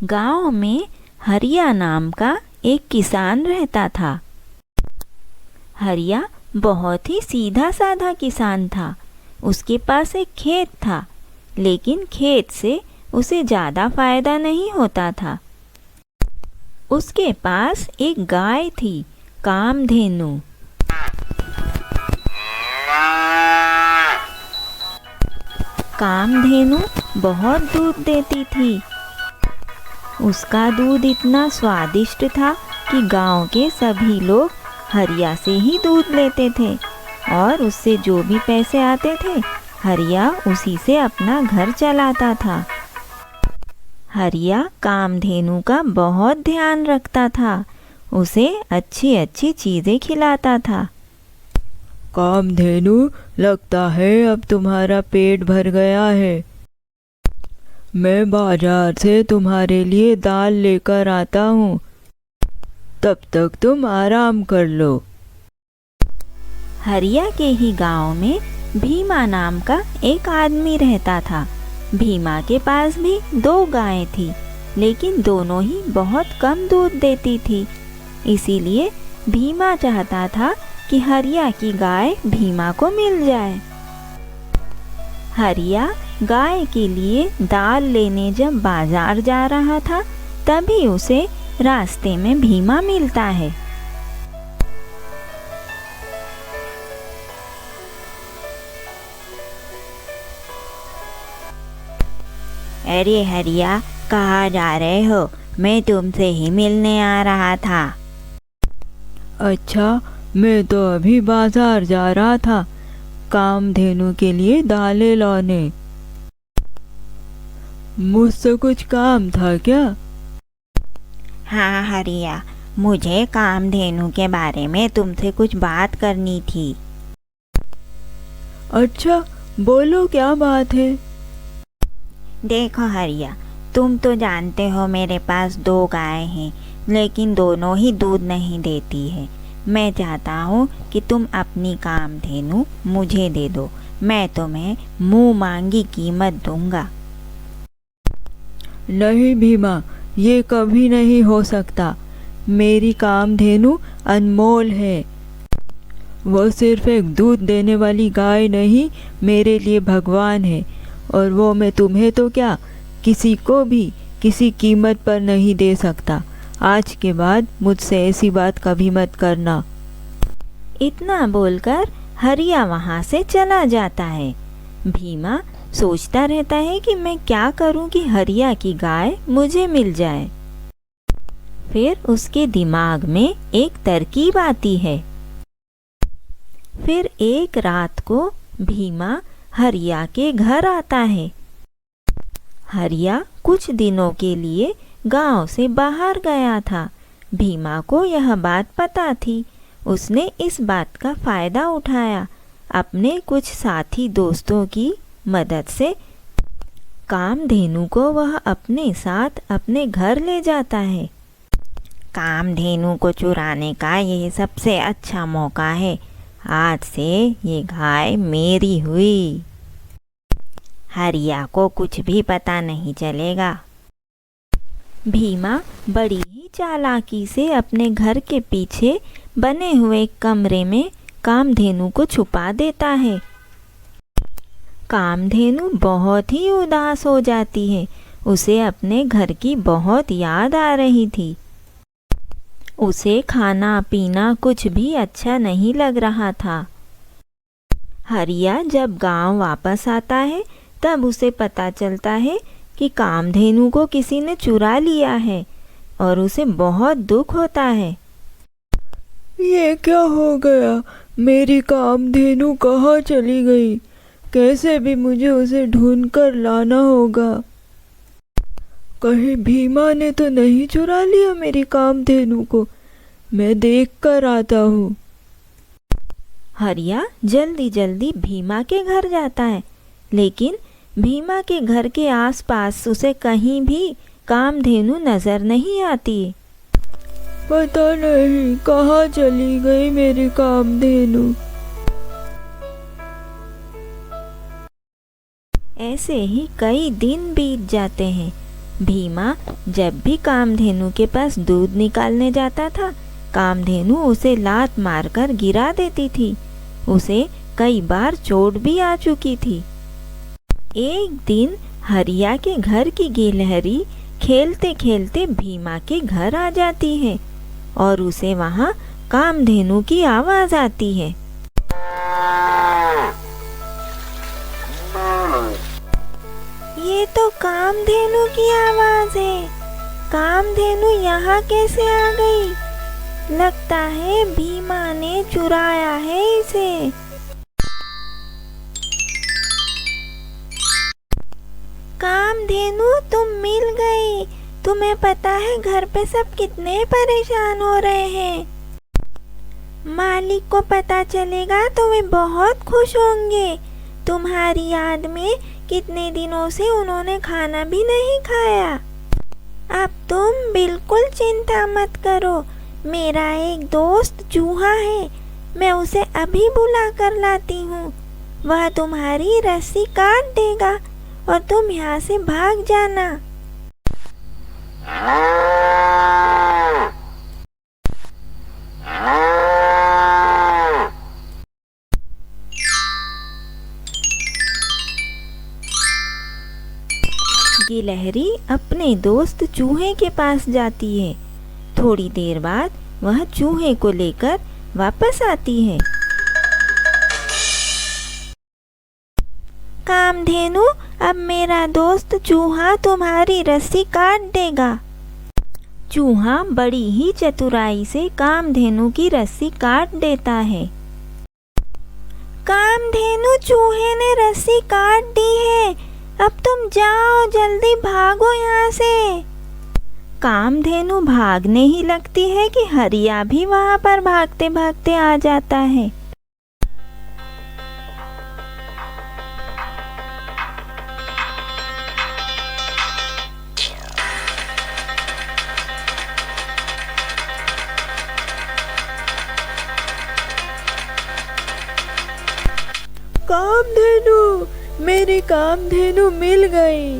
गांव में हरिया नाम का एक किसान रहता था। हरिया बहुत ही सीधा साधा किसान था। उसके पास एक खेत था, लेकिन खेत से उसे ज़्यादा फायदा नहीं होता था। उसके पास एक गाय थी, कामधेनु। कामधेनु बहुत दूध देती थी। उसका दूध इतना स्वादिष्ट था कि गांव के सभी लोग हरिया से ही दूध लेते थे, और उससे जो भी पैसे आते थे हरिया उसी से अपना घर चलाता था। हरिया कामधेनु का बहुत ध्यान रखता था, उसे अच्छी अच्छी चीज़ें खिलाता था। कामधेनु, लगता है अब तुम्हारा पेट भर गया है। मैं बाजार से तुम्हारे लिए दाल लेकर आता हूँ, तब तक तुम आराम कर लो। हरिया के ही गांव में भीमा नाम का एक आदमी रहता था। भीमा के पास भी 2 गायें थी, लेकिन दोनों ही बहुत कम दूध देती थी। इसीलिए भीमा चाहता था कि हरिया की गाय भीमा को मिल जाए। हरिया गाय के लिए दाल लेने जब बाजार जा रहा था, तभी उसे रास्ते में भीमा मिलता है। अरे हरिया, कहाँ जा रहे हो? मैं तुमसे ही मिलने आ रहा था। अच्छा, मैं तो अभी बाजार जा रहा था कामधेनु के लिए दालें लाने। मुझसे कुछ काम था क्या? हाँ हरिया, मुझे कामधेनु के बारे में तुमसे कुछ बात करनी थी। अच्छा, बोलो क्या बात है? देखो हरिया, तुम तो जानते हो मेरे पास 2 गाय हैं, लेकिन दोनों ही दूध नहीं देती है। मैं चाहता हूँ कि तुम अपनी कामधेनु मुझे दे दो। मैं तुम्हें मुँह मांगी कीमत दूंगा। नहीं भीमा, ये कभी नहीं हो सकता। मेरी कामधेनु अनमोल है। वो सिर्फ एक दूध देने वाली गाय नहीं, मेरे लिए भगवान है। और वो मैं तुम्हें तो क्या, किसी को भी किसी कीमत पर नहीं दे सकता। आज के बाद मुझसे ऐसी बात कभी मत करना। इतना बोलकर हरिया वहाँ से चला जाता है। भीमा सोचता रहता है कि मैं क्या करूं कि हरिया की गाय मुझे मिल जाए। फिर उसके दिमाग में एक तरकीब आती है। फिर एक रात को भीमा हरिया के घर आता है। हरिया कुछ दिनों के लिए गांव से बाहर गया था। भीमा को यह बात पता थी। उसने इस बात का फायदा उठाया। अपने कुछ साथी दोस्तों की मदद से कामधेनु को वह अपने साथ अपने घर ले जाता है। कामधेनु को चुराने का यह सबसे अच्छा मौका है। आज से ये गाय मेरी हुई। हरिया को कुछ भी पता नहीं चलेगा। भीमा बड़ी ही चालाकी से अपने घर के पीछे बने हुए कमरे में कामधेनु को छुपा देता है। कामधेनु बहुत ही उदास हो जाती है। उसे अपने घर की बहुत याद आ रही थी। उसे खाना पीना कुछ भी अच्छा नहीं लग रहा था। हरिया जब गांव वापस आता है, तब उसे पता चलता है कि कामधेनु को किसी ने चुरा लिया है, और उसे बहुत दुख होता है। ये क्या हो गया? मेरी कामधेनु कहाँ चली गई? कैसे भी मुझे उसे ढूंढ कर लाना होगा। कहीं भीमा ने तो नहीं चुरा लिया मेरी कामधेनु को? मैं देख कर आता हूँ। हरिया जल्दी जल्दी भीमा के घर जाता है, लेकिन भीमा के घर के आसपास उसे कहीं भी कामधेनु नजर नहीं आती। पता नहीं कहाँ चली गई मेरी कामधेनु। ऐसे ही कई दिन बीत जाते हैं। भीमा जब भी कामधेनु के पास दूध निकालने जाता था, कामधेनु उसे लात मारकर गिरा देती थी। उसे कई बार चोट भी आ चुकी थी। एक दिन हरिया के घर की गिलहरी खेलते खेलते भीमा के घर आ जाती है और उसे वहाँ कामधेनु की आवाज़ आती है। ये तो कामधेनु की आवाज़ है। कामधेनु यहाँ कैसे आ गई? लगता है भीमा ने चुराया है इसे। कामधेनु, तुम मिल गई। तुम्हें पता है घर पे सब कितने परेशान हो रहे हैं। मालिक को पता चलेगा तो वे बहुत खुश होंगे। तुम्हारी याद में कितने दिनों से उन्होंने खाना भी नहीं खाया। अब तुम बिल्कुल चिंता मत करो। मेरा एक दोस्त चूहा है, मैं उसे अभी बुला कर लाती हूँ। वह तुम्हारी रस्सी काट देगा और तुम यहाँ से भाग जाना। गिलहरी अपने दोस्त चूहे के पास जाती है। थोड़ी देर बाद वह चूहे को लेकर वापस आती है। कामधेनु, अब मेरा दोस्त चूहा तुम्हारी रस्सी काट देगा। चूहा बड़ी ही चतुराई से कामधेनु की रस्सी काट देता है। कामधेनु, चूहे ने रस्सी काट दी है। अब तुम जाओ, जल्दी भागो यहाँ से। कामधेनु भागने ही लगती है कि हरिया भी वहाँ पर भागते भागते आ जाता है। कामधेनु, मेरी कामधेनु मिल गई।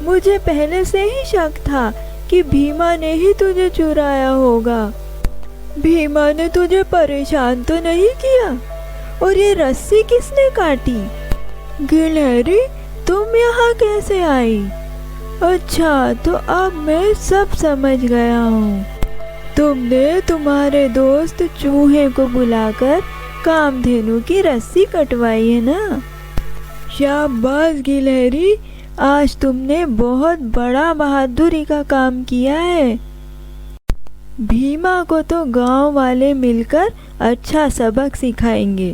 मुझे पहले से ही शक था कि भीमा ने ही तुझे चुराया होगा। भीमा ने तुझे परेशान तो नहीं किया? और ये रस्सी किसने काटी? गिलहरी, तुम यहाँ कैसे आई? अच्छा, तो अब मैं सब समझ गया हूँ। तुमने तुम्हारे दोस्त चूहे को बुलाकर कामधेनु की रस्सी कटवाई है ना? शाबाश गिलहरी, आज तुमने बहुत बड़ा बहादुरी का काम किया है। भीमा को तो गांव वाले मिलकर अच्छा सबक सिखाएंगे।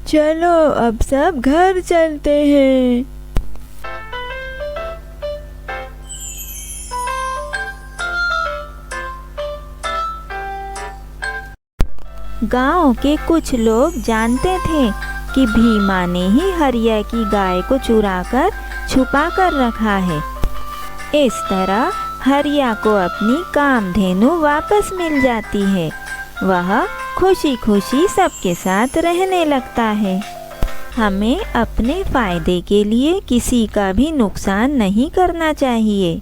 चलो अब सब घर चलते हैं। गांव के कुछ लोग जानते थे कि भीमा ने ही हरिया की गाय को चुराकर छुपा कर रखा है। इस तरह हरिया को अपनी कामधेनु वापस मिल जाती है। वह खुशी खुशी सबके साथ रहने लगता है। हमें अपने फायदे के लिए किसी का भी नुकसान नहीं करना चाहिए।